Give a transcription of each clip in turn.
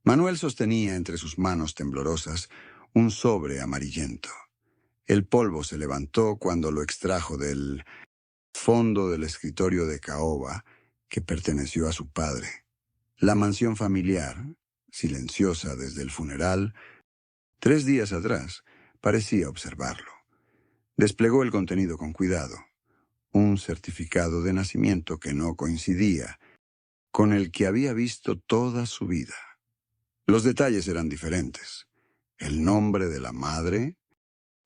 Manuel sostenía entre sus manos temblorosas un sobre amarillento. El polvo se levantó cuando lo extrajo del fondo del escritorio de caoba que perteneció a su padre. La mansión familiar, silenciosa desde el funeral, 3 días atrás, parecía observarlo. Desplegó el contenido con cuidado. Un certificado de nacimiento que no coincidía con el que había visto toda su vida. Los detalles eran diferentes. El nombre de la madre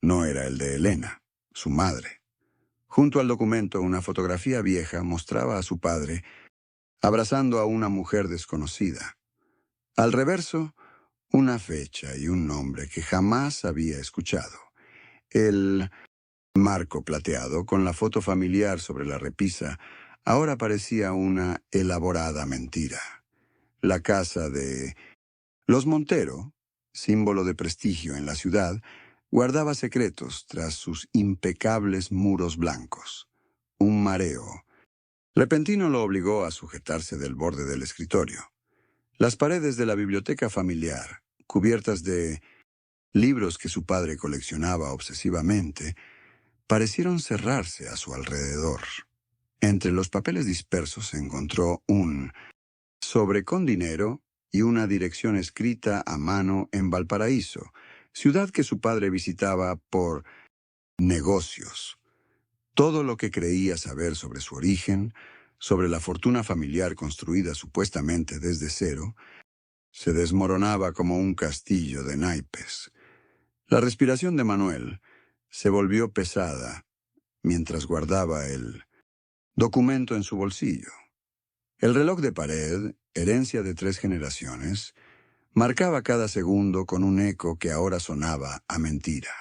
no era el de Elena, su madre. Junto al documento, una fotografía vieja mostraba a su padre abrazando a una mujer desconocida. Al reverso, una fecha y un nombre que jamás había escuchado. El marco plateado, con la foto familiar sobre la repisa, ahora parecía una elaborada mentira. La casa de los Montero, símbolo de prestigio en la ciudad, guardaba secretos tras sus impecables muros blancos. Un mareo repentino lo obligó a sujetarse del borde del escritorio. Las paredes de la biblioteca familiar, cubiertas de libros que su padre coleccionaba obsesivamente, parecieron cerrarse a su alrededor. Entre los papeles dispersos se encontró un sobre con dinero y una dirección escrita a mano en Valparaíso, ciudad que su padre visitaba por negocios. Todo lo que creía saber sobre su origen, sobre la fortuna familiar construida supuestamente desde cero, se desmoronaba como un castillo de naipes. La respiración de Manuel se volvió pesada mientras guardaba el documento en su bolsillo. El reloj de pared, herencia de 3 generaciones, marcaba cada segundo con un eco que ahora sonaba a mentira.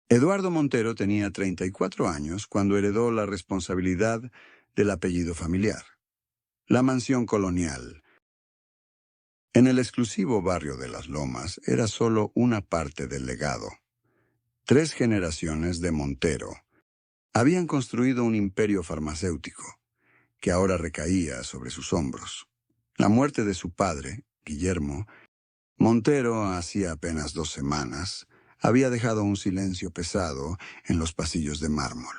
Eduardo Montero tenía 34 años cuando heredó la responsabilidad del apellido familiar. La mansión colonial, en el exclusivo barrio de Las Lomas, era solo una parte del legado. 3 generaciones de Montero habían construido un imperio farmacéutico que ahora recaía sobre sus hombros. La muerte de su padre, Guillermo Montero, hacía apenas 2 semanas, había dejado un silencio pesado en los pasillos de mármol.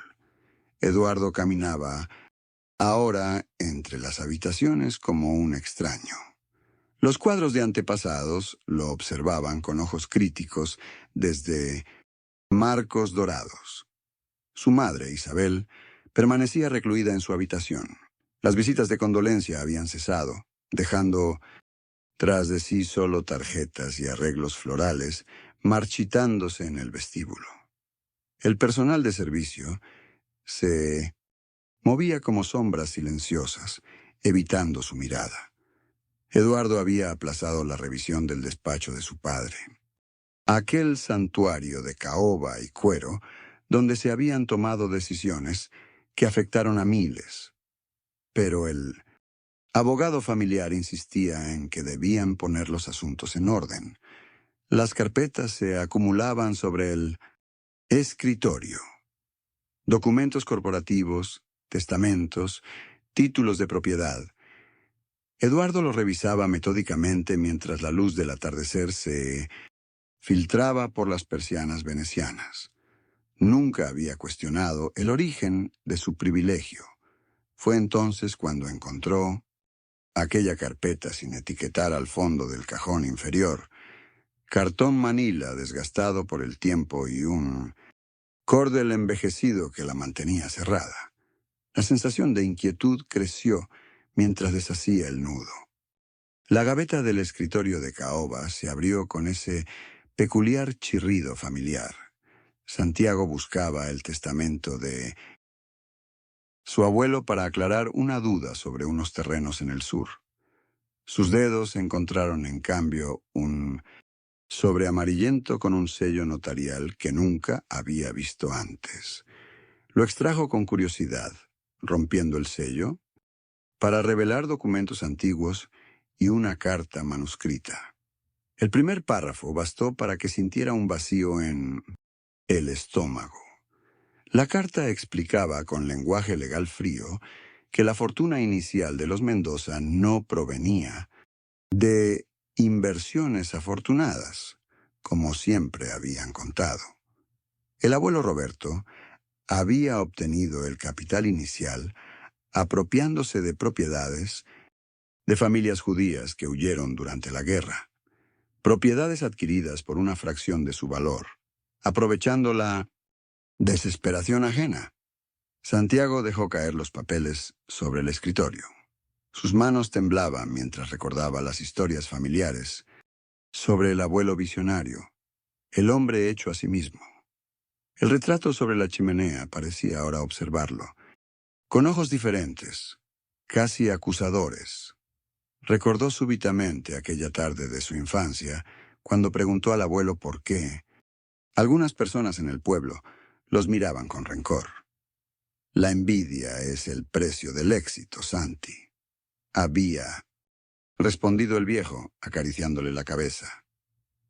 Eduardo caminaba ahora entre las habitaciones como un extraño. Los cuadros de antepasados lo observaban con ojos críticos desde marcos dorados. Su madre, Isabel, permanecía recluida en su habitación. Las visitas de condolencia habían cesado, dejando tras de sí solo tarjetas y arreglos florales, marchitándose en el vestíbulo. El personal de servicio se movía como sombras silenciosas, evitando su mirada. Eduardo había aplazado la revisión del despacho de su padre. Aquel santuario de caoba y cuero, donde se habían tomado decisiones que afectaron a miles. Pero el abogado familiar insistía en que debían poner los asuntos en orden. Las carpetas se acumulaban sobre el escritorio. Documentos corporativos, testamentos, títulos de propiedad. Eduardo los revisaba metódicamente mientras la luz del atardecer se filtraba por las persianas venecianas. Nunca había cuestionado el origen de su privilegio. Fue entonces cuando encontró aquella carpeta sin etiquetar al fondo del cajón inferior, cartón manila desgastado por el tiempo y un cordel envejecido que la mantenía cerrada. La sensación de inquietud creció mientras deshacía el nudo. La gaveta del escritorio de caoba se abrió con ese peculiar chirrido familiar. Santiago buscaba el testamento de su abuelo para aclarar una duda sobre unos terrenos en el sur. Sus dedos encontraron, en cambio, un sobre amarillento con un sello notarial que nunca había visto antes. Lo extrajo con curiosidad, rompiendo el sello, para revelar documentos antiguos y una carta manuscrita. El primer párrafo bastó para que sintiera un vacío en el estómago. La carta explicaba con lenguaje legal frío que la fortuna inicial de los Mendoza no provenía de inversiones afortunadas, como siempre habían contado. El abuelo Roberto había obtenido el capital inicial apropiándose de propiedades de familias judías que huyeron durante la guerra, propiedades adquiridas por una fracción de su valor, aprovechando la desesperación ajena. Santiago dejó caer los papeles sobre el escritorio. Sus manos temblaban mientras recordaba las historias familiares sobre el abuelo visionario, el hombre hecho a sí mismo. El retrato sobre la chimenea parecía ahora observarlo, con ojos diferentes, casi acusadores. Recordó súbitamente aquella tarde de su infancia, cuando preguntó al abuelo por qué. Algunas personas en el pueblo los miraban con rencor. La envidia es el precio del éxito, Santi. Había respondido el viejo, acariciándole la cabeza.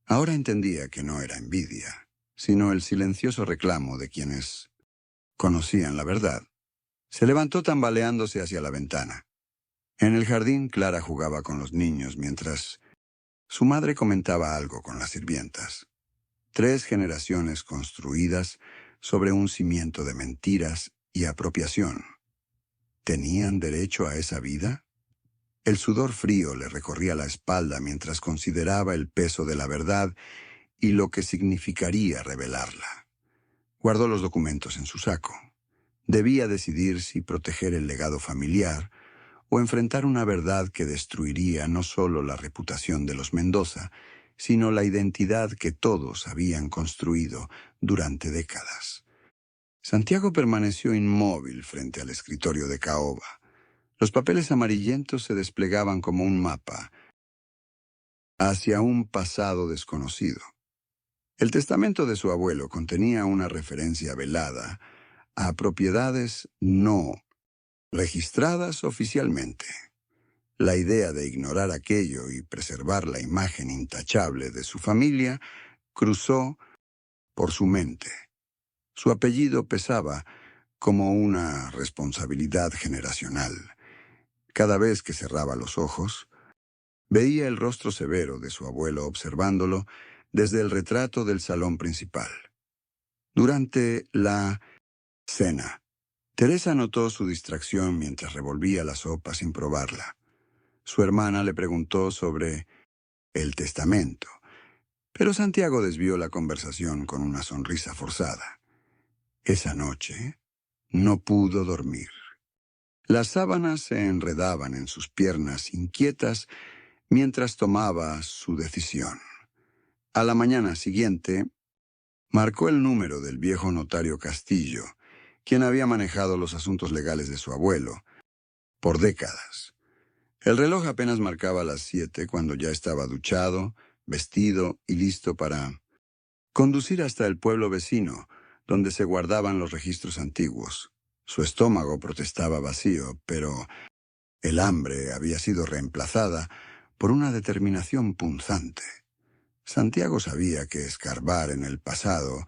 Ahora entendía que no era envidia, sino el silencioso reclamo de quienes conocían la verdad. Se levantó tambaleándose hacia la ventana. En el jardín, Clara jugaba con los niños mientras su madre comentaba algo con las sirvientas. 3 generaciones construidas sobre un cimiento de mentiras y apropiación. ¿Tenían derecho a esa vida? El sudor frío le recorría la espalda mientras consideraba el peso de la verdad y lo que significaría revelarla. Guardó los documentos en su saco. Debía decidir si proteger el legado familiar o enfrentar una verdad que destruiría no solo la reputación de los Mendoza, sino la identidad que todos habían construido durante décadas. Santiago permaneció inmóvil frente al escritorio de caoba. Los papeles amarillentos se desplegaban como un mapa hacia un pasado desconocido. El testamento de su abuelo contenía una referencia velada a propiedades no registradas oficialmente. La idea de ignorar aquello y preservar la imagen intachable de su familia cruzó por su mente. Su apellido pesaba como una responsabilidad generacional. Cada vez que cerraba los ojos, veía el rostro severo de su abuelo observándolo desde el retrato del salón principal. Durante la cena, Teresa notó su distracción mientras revolvía la sopa sin probarla. Su hermana le preguntó sobre el testamento, pero Santiago desvió la conversación con una sonrisa forzada. Esa noche no pudo dormir. Las sábanas se enredaban en sus piernas inquietas mientras tomaba su decisión. A la mañana siguiente, marcó el número del viejo notario Castillo, quien había manejado los asuntos legales de su abuelo por décadas. El reloj apenas marcaba las 7 cuando ya estaba duchado, vestido y listo para conducir hasta el pueblo vecino, donde se guardaban los registros antiguos. Su estómago protestaba vacío, pero el hambre había sido reemplazada por una determinación punzante. Santiago sabía que escarbar en el pasado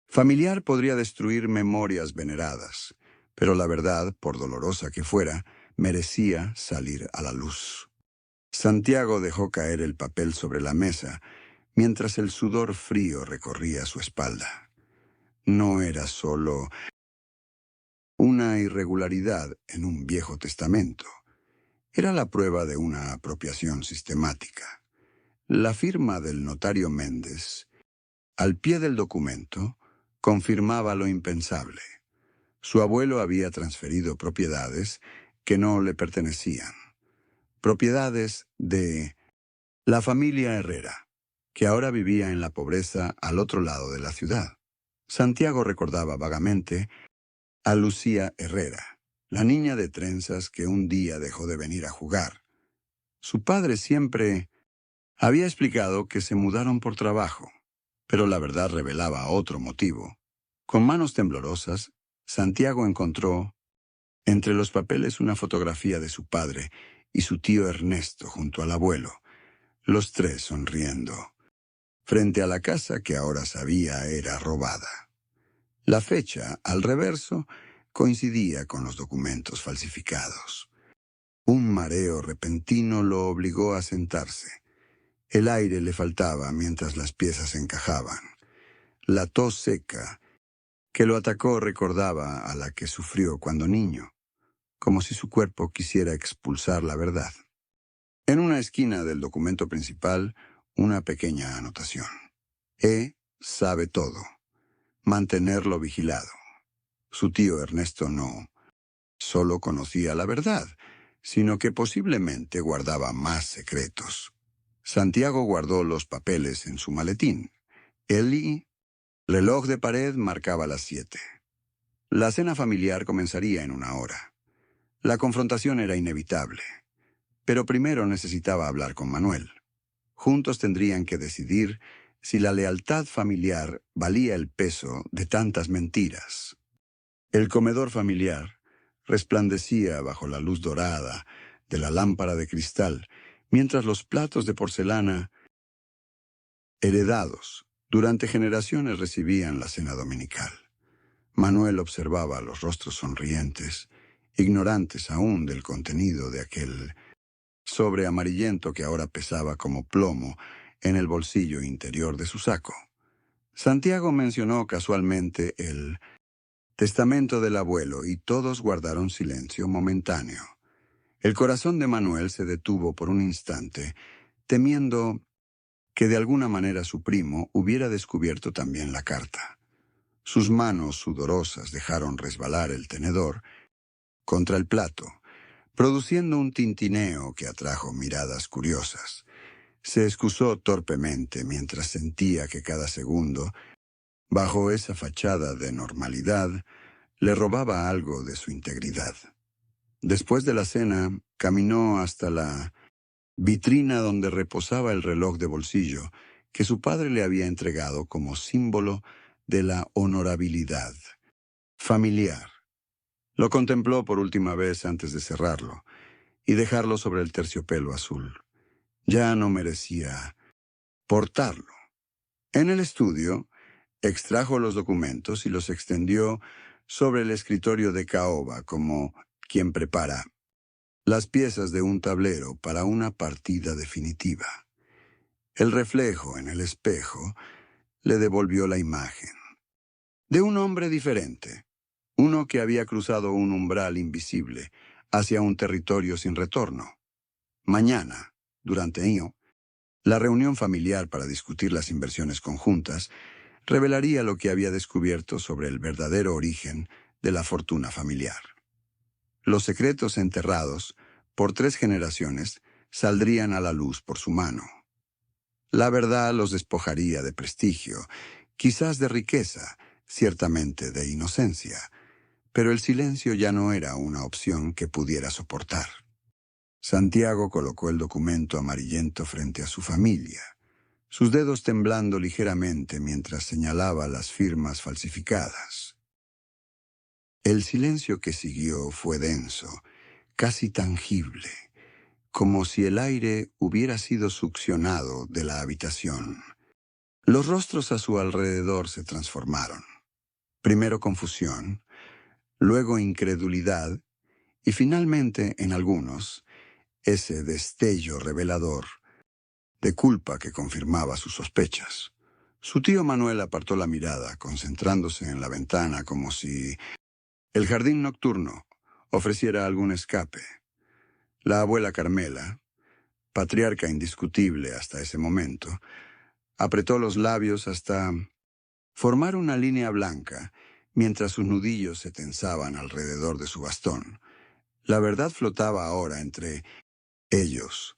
familiar podría destruir memorias veneradas, pero la verdad, por dolorosa que fuera, merecía salir a la luz. Santiago dejó caer el papel sobre la mesa, mientras el sudor frío recorría su espalda. No era solo una irregularidad en un viejo testamento. Era la prueba de una apropiación sistemática. La firma del notario Méndez, al pie del documento, confirmaba lo impensable. Su abuelo había transferido propiedades que no le pertenecían. Propiedades de la familia Herrera, que ahora vivía en la pobreza al otro lado de la ciudad. Santiago recordaba vagamente a Lucía Herrera, la niña de trenzas que un día dejó de venir a jugar. Su padre siempre había explicado que se mudaron por trabajo, pero la verdad revelaba otro motivo. Con manos temblorosas, Santiago encontró entre los papeles una fotografía de su padre y su tío Ernesto junto al abuelo, los 3 sonriendo, frente a la casa que ahora sabía era robada. La fecha, al reverso, coincidía con los documentos falsificados. Un mareo repentino lo obligó a sentarse. El aire le faltaba mientras las piezas encajaban. La tos seca que lo atacó recordaba a la que sufrió cuando niño, como si su cuerpo quisiera expulsar la verdad. En una esquina del documento principal, una pequeña anotación. Sabe todo. Mantenerlo vigilado. Su tío Ernesto no solo conocía la verdad, sino que posiblemente guardaba más secretos. Santiago guardó los papeles en su maletín. El reloj de pared marcaba las 7. La cena familiar comenzaría en 1 hora. La confrontación era inevitable, pero primero necesitaba hablar con Manuel. Juntos tendrían que decidir si la lealtad familiar valía el peso de tantas mentiras. El comedor familiar resplandecía bajo la luz dorada de la lámpara de cristal, mientras los platos de porcelana, heredados durante generaciones, recibían la cena dominical. Manuel observaba los rostros sonrientes, ignorantes aún del contenido de aquel sobre amarillento que ahora pesaba como plomo en el bolsillo interior de su saco. Santiago mencionó casualmente el testamento del abuelo y todos guardaron silencio momentáneo. El corazón de Manuel se detuvo por un instante, temiendo que de alguna manera su primo hubiera descubierto también la carta. Sus manos sudorosas dejaron resbalar el tenedor contra el plato, produciendo un tintineo que atrajo miradas curiosas. Se excusó torpemente mientras sentía que cada segundo, bajo esa fachada de normalidad, le robaba algo de su integridad. Después de la cena, caminó hasta la vitrina donde reposaba el reloj de bolsillo que su padre le había entregado como símbolo de la honorabilidad familiar. Lo contempló por última vez antes de cerrarlo y dejarlo sobre el terciopelo azul. Ya no merecía portarlo. En el estudio, extrajo los documentos y los extendió sobre el escritorio de caoba como quien prepara las piezas de un tablero para una partida definitiva. El reflejo en el espejo le devolvió la imagen de un hombre diferente, uno que había cruzado un umbral invisible hacia un territorio sin retorno. Mañana, durante la reunión familiar para discutir las inversiones conjuntas, revelaría lo que había descubierto sobre el verdadero origen de la fortuna familiar. Los secretos enterrados por 3 generaciones saldrían a la luz por su mano. La verdad los despojaría de prestigio, quizás de riqueza, ciertamente de inocencia, pero el silencio ya no era una opción que pudiera soportar. Santiago colocó el documento amarillento frente a su familia, sus dedos temblando ligeramente mientras señalaba las firmas falsificadas. El silencio que siguió fue denso, casi tangible, como si el aire hubiera sido succionado de la habitación. Los rostros a su alrededor se transformaron. Primero confusión, luego incredulidad y finalmente, en algunos, ese destello revelador de culpa que confirmaba sus sospechas. Su tío Manuel apartó la mirada, concentrándose en la ventana como si el jardín nocturno ofreciera algún escape. La abuela Carmela, patriarca indiscutible hasta ese momento, apretó los labios hasta formar una línea blanca mientras sus nudillos se tensaban alrededor de su bastón. La verdad flotaba ahora entre ellos.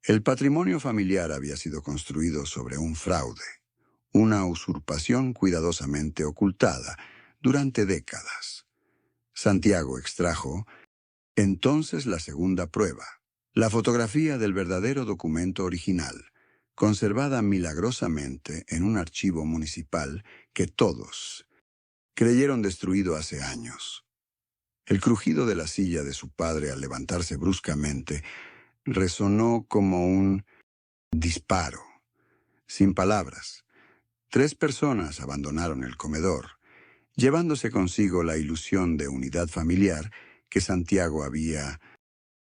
El patrimonio familiar había sido construido sobre un fraude, una usurpación cuidadosamente ocultada durante décadas. Santiago extrajo entonces la segunda prueba, la fotografía del verdadero documento original, conservada milagrosamente en un archivo municipal que todos creyeron destruido hace años. El crujido de la silla de su padre al levantarse bruscamente resonó como un disparo. Sin palabras, 3 personas abandonaron el comedor, llevándose consigo la ilusión de unidad familiar que Santiago había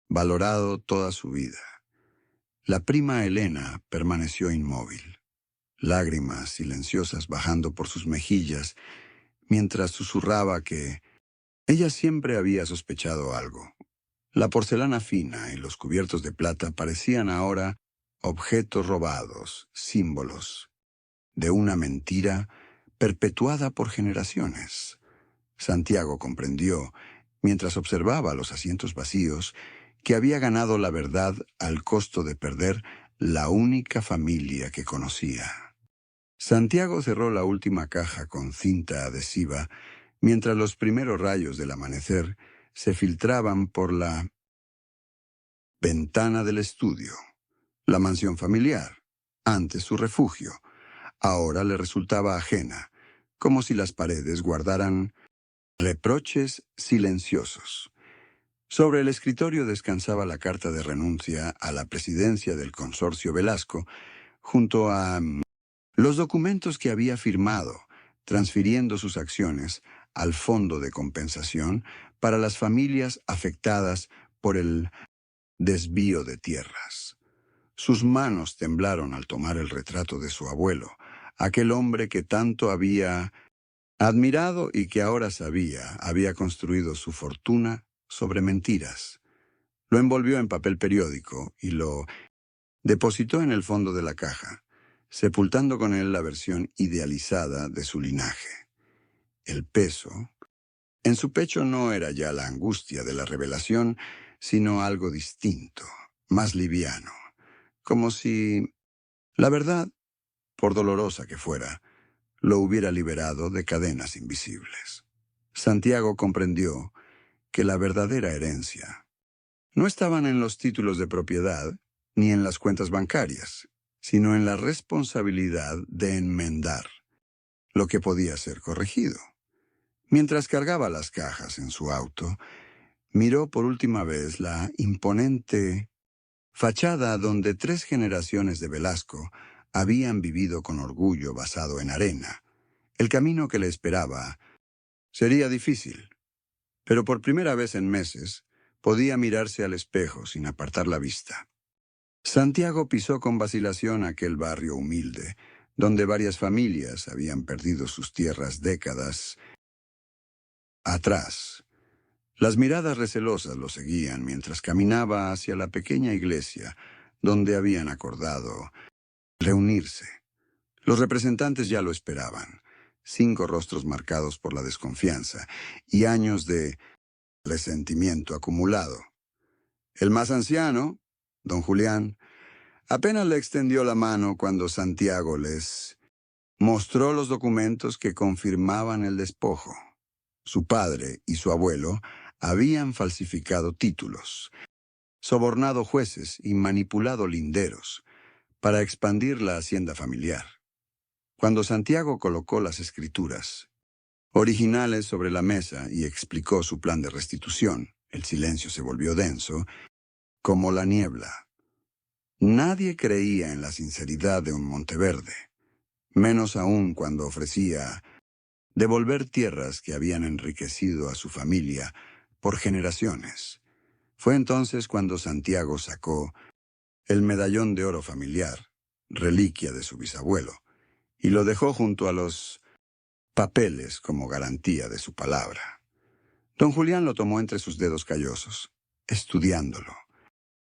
valorado toda su vida. La prima Elena permaneció inmóvil, lágrimas silenciosas bajando por sus mejillas, mientras susurraba que ella siempre había sospechado algo. La porcelana fina y los cubiertos de plata parecían ahora objetos robados, símbolos de una mentira perpetuada por generaciones. Santiago comprendió, mientras observaba los asientos vacíos, que había ganado la verdad al costo de perder la única familia que conocía. Santiago cerró la última caja con cinta adhesiva, mientras los primeros rayos del amanecer se filtraban por la ventana del estudio. La mansión familiar, antes su refugio, ahora le resultaba ajena, como si las paredes guardaran reproches silenciosos. Sobre el escritorio descansaba la carta de renuncia a la presidencia del consorcio Velasco, junto a los documentos que había firmado, transfiriendo sus acciones al fondo de compensación para las familias afectadas por el desvío de tierras. Sus manos temblaron al tomar el retrato de su abuelo, aquel hombre que tanto había admirado y que ahora sabía había construido su fortuna sobre mentiras. Lo envolvió en papel periódico y lo depositó en el fondo de la caja, sepultando con él la versión idealizada de su linaje. El peso en su pecho no era ya la angustia de la revelación, sino algo distinto, más liviano, como si la verdad, por dolorosa que fuera, lo hubiera liberado de cadenas invisibles. Santiago comprendió que la verdadera herencia no estaban en los títulos de propiedad ni en las cuentas bancarias, sino en la responsabilidad de enmendar lo que podía ser corregido. Mientras cargaba las cajas en su auto, miró por última vez la imponente fachada donde 3 generaciones de Velasco habían vivido con orgullo basado en arena. El camino que le esperaba sería difícil, pero por primera vez en meses podía mirarse al espejo sin apartar la vista. Santiago pisó con vacilación aquel barrio humilde, donde varias familias habían perdido sus tierras décadas atrás. Las miradas recelosas lo seguían mientras caminaba hacia la pequeña iglesia donde habían acordado reunirse. Los representantes ya lo esperaban, 5 rostros marcados por la desconfianza y años de resentimiento acumulado. El más anciano, don Julián, apenas le extendió la mano cuando Santiago les mostró los documentos que confirmaban el despojo. Su padre y su abuelo habían falsificado títulos, sobornado jueces y manipulado linderos para expandir la hacienda familiar. Cuando Santiago colocó las escrituras originales sobre la mesa y explicó su plan de restitución, el silencio se volvió denso, como la niebla. Nadie creía en la sinceridad de un Monteverde, menos aún cuando ofrecía devolver tierras que habían enriquecido a su familia por generaciones. Fue entonces cuando Santiago sacó el medallón de oro familiar, reliquia de su bisabuelo, y lo dejó junto a los papeles como garantía de su palabra. Don Julián lo tomó entre sus dedos callosos, estudiándolo,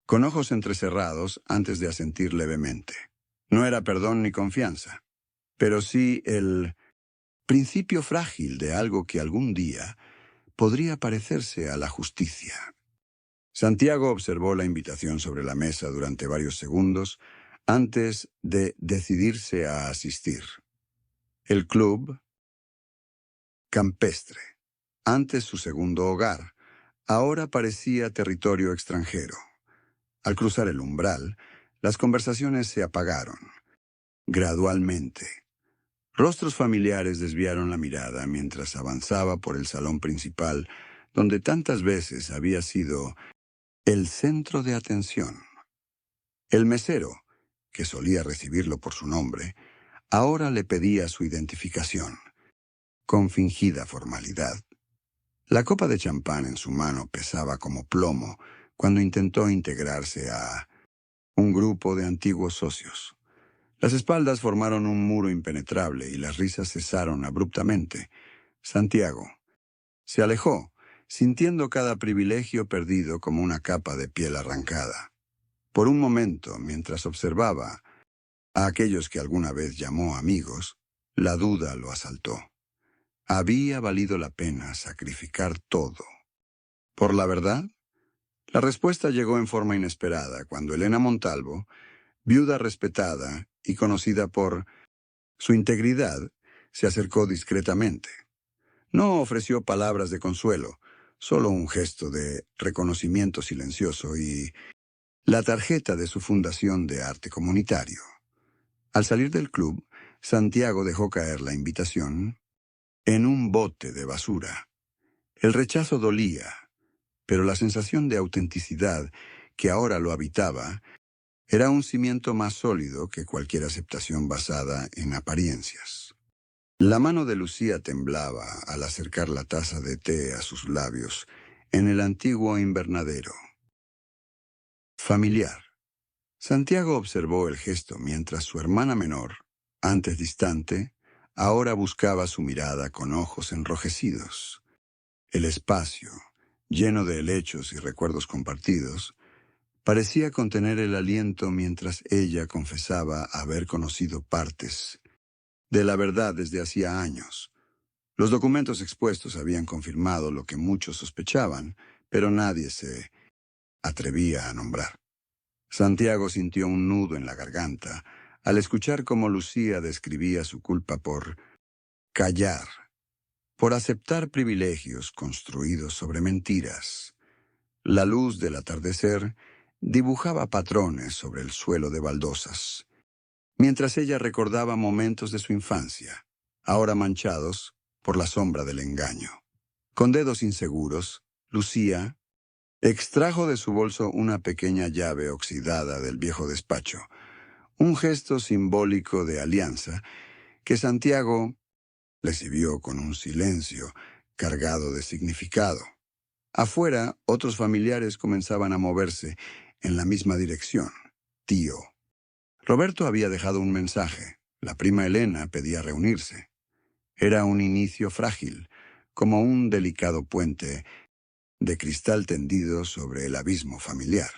con ojos entrecerrados antes de asentir levemente. No era perdón ni confianza, pero sí el principio frágil de algo que algún día podría parecerse a la justicia. Santiago observó la invitación sobre la mesa durante varios segundos antes de decidirse a asistir. El club campestre, antes su segundo hogar, ahora parecía territorio extranjero. Al cruzar el umbral, las conversaciones se apagaron, gradualmente. Rostros familiares desviaron la mirada mientras avanzaba por el salón principal, donde tantas veces había sido el centro de atención. El mesero, que solía recibirlo por su nombre, ahora le pedía su identificación, con fingida formalidad. La copa de champán en su mano pesaba como plomo cuando intentó integrarse a un grupo de antiguos socios. Las espaldas formaron un muro impenetrable y las risas cesaron abruptamente. Santiago se alejó, sintiendo cada privilegio perdido como una capa de piel arrancada. Por un momento, mientras observaba a aquellos que alguna vez llamó amigos, la duda lo asaltó. ¿Había valido la pena sacrificar todo por la verdad? La respuesta llegó en forma inesperada cuando Elena Montalvo, viuda respetada y conocida por su integridad, se acercó discretamente. No ofreció palabras de consuelo, solo un gesto de reconocimiento silencioso y la tarjeta de su fundación de arte comunitario. Al salir del club, Santiago dejó caer la invitación en un bote de basura. El rechazo dolía, pero la sensación de autenticidad que ahora lo habitaba era un cimiento más sólido que cualquier aceptación basada en apariencias. La mano de Lucía temblaba al acercar la taza de té a sus labios en el antiguo invernadero. Familiar. Santiago observó el gesto mientras su hermana menor, antes distante, ahora buscaba su mirada con ojos enrojecidos. El espacio, lleno de helechos y recuerdos compartidos, parecía contener el aliento mientras ella confesaba haber conocido partes de la verdad desde hacía años. Los documentos expuestos habían confirmado lo que muchos sospechaban, pero nadie se atrevía a nombrar. Santiago sintió un nudo en la garganta al escuchar cómo Lucía describía su culpa por callar, por aceptar privilegios construidos sobre mentiras. La luz del atardecer dibujaba patrones sobre el suelo de baldosas, mientras ella recordaba momentos de su infancia, ahora manchados por la sombra del engaño. Con dedos inseguros, Lucía extrajo de su bolso una pequeña llave oxidada del viejo despacho, un gesto simbólico de alianza que Santiago recibió con un silencio cargado de significado. Afuera, otros familiares comenzaban a moverse en la misma dirección. Tío. Roberto había dejado un mensaje. La prima Elena pedía reunirse. Era un inicio frágil, como un delicado puente de cristal tendido sobre el abismo familiar.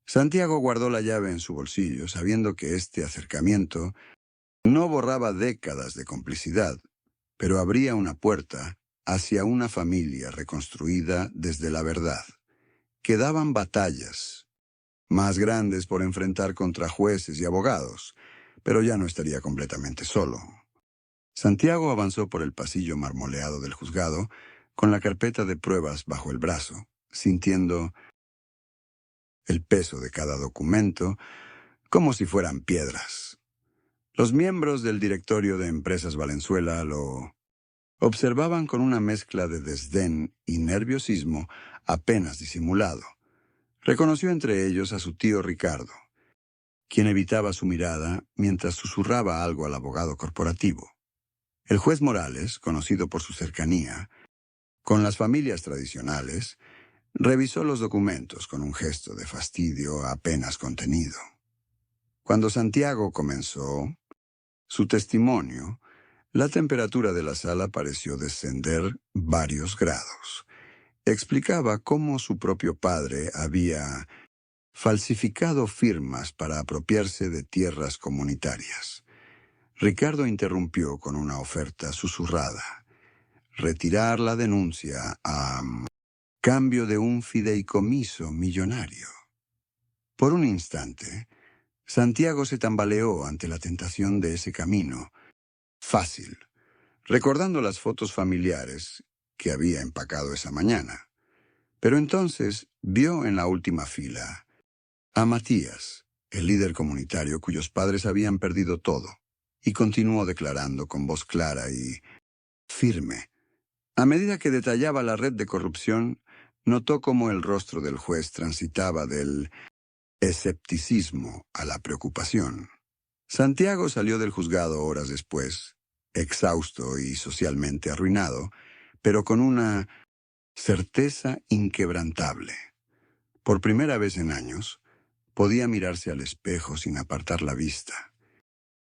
Santiago guardó la llave en su bolsillo, sabiendo que este acercamiento no borraba décadas de complicidad, pero abría una puerta hacia una familia reconstruida desde la verdad. Quedaban batallas, más grandes por enfrentar contra jueces y abogados, pero ya no estaría completamente solo. Santiago avanzó por el pasillo marmoleado del juzgado, con la carpeta de pruebas bajo el brazo, sintiendo el peso de cada documento como si fueran piedras. Los miembros del directorio de Empresas Valenzuela lo observaban con una mezcla de desdén y nerviosismo apenas disimulado. Reconoció entre ellos a su tío Ricardo, quien evitaba su mirada mientras susurraba algo al abogado corporativo. El juez Morales, conocido por su cercanía con las familias tradicionales, revisó los documentos con un gesto de fastidio apenas contenido. Cuando Santiago comenzó su testimonio, la temperatura de la sala pareció descender varios grados. Explicaba cómo su propio padre había falsificado firmas para apropiarse de tierras comunitarias. Ricardo interrumpió con una oferta susurrada: retirar la denuncia a cambio de un fideicomiso millonario. Por un instante, Santiago se tambaleó ante la tentación de ese camino fácil, recordando las fotos familiares que había empacado esa mañana. Pero entonces vio en la última fila a Matías, el líder comunitario cuyos padres habían perdido todo, y continuó declarando con voz clara y firme. A medida que detallaba la red de corrupción, notó cómo el rostro del juez transitaba del escepticismo a la preocupación. Santiago salió del juzgado horas después, exhausto y socialmente arruinado, pero con una certeza inquebrantable. Por primera vez en años, podía mirarse al espejo sin apartar la vista.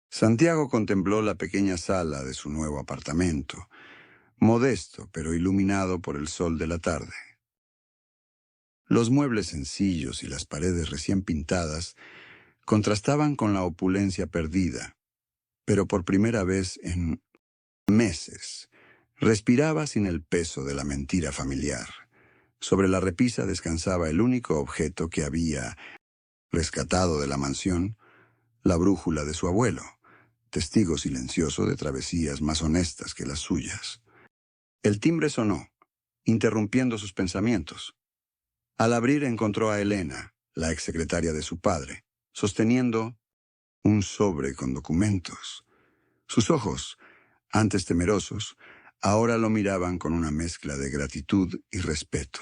Santiago contempló la pequeña sala de su nuevo apartamento, modesto pero iluminado por el sol de la tarde. Los muebles sencillos y las paredes recién pintadas contrastaban con la opulencia perdida, pero por primera vez en meses respiraba sin el peso de la mentira familiar. Sobre la repisa descansaba el único objeto que había rescatado de la mansión, la brújula de su abuelo, testigo silencioso de travesías más honestas que las suyas. El timbre sonó, interrumpiendo sus pensamientos. Al abrir encontró a Elena, la exsecretaria de su padre, sosteniendo un sobre con documentos. Sus ojos, antes temerosos, ahora lo miraban con una mezcla de gratitud y respeto.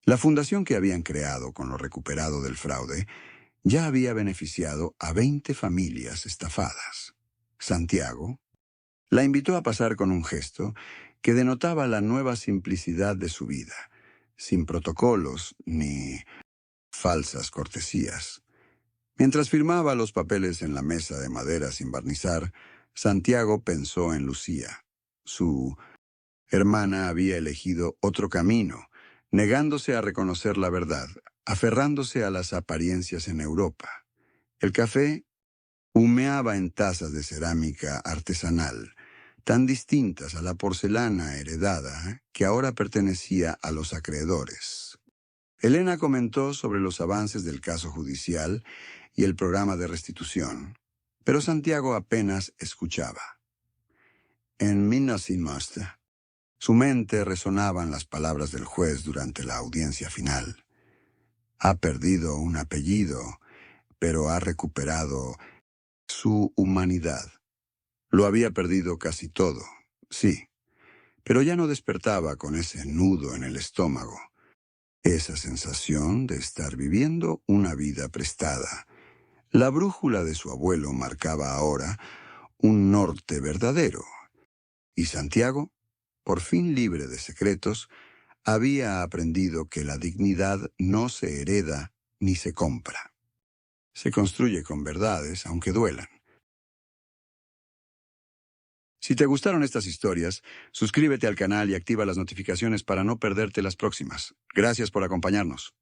La fundación que habían creado con lo recuperado del fraude ya había beneficiado a 20 familias estafadas. Santiago la invitó a pasar con un gesto que denotaba la nueva simplicidad de su vida, sin protocolos ni falsas cortesías. Mientras firmaba los papeles en la mesa de madera sin barnizar, Santiago pensó en Lucía. Su hermana había elegido otro camino, negándose a reconocer la verdad, aferrándose a las apariencias en Europa. El café humeaba en tazas de cerámica artesanal, tan distintas a la porcelana heredada que ahora pertenecía a los acreedores. Elena comentó sobre los avances del caso judicial y el programa de restitución, pero Santiago apenas escuchaba. En Minas Must, su mente resonaban las palabras del juez durante la audiencia final. Ha perdido un apellido, pero ha recuperado su humanidad. Lo había perdido casi todo, sí, pero ya no despertaba con ese nudo en el estómago, esa sensación de estar viviendo una vida prestada. La brújula de su abuelo marcaba ahora un norte verdadero, y Santiago, por fin libre de secretos, había aprendido que la dignidad no se hereda ni se compra. Se construye con verdades, aunque duelan. Si te gustaron estas historias, suscríbete al canal y activa las notificaciones para no perderte las próximas. Gracias por acompañarnos.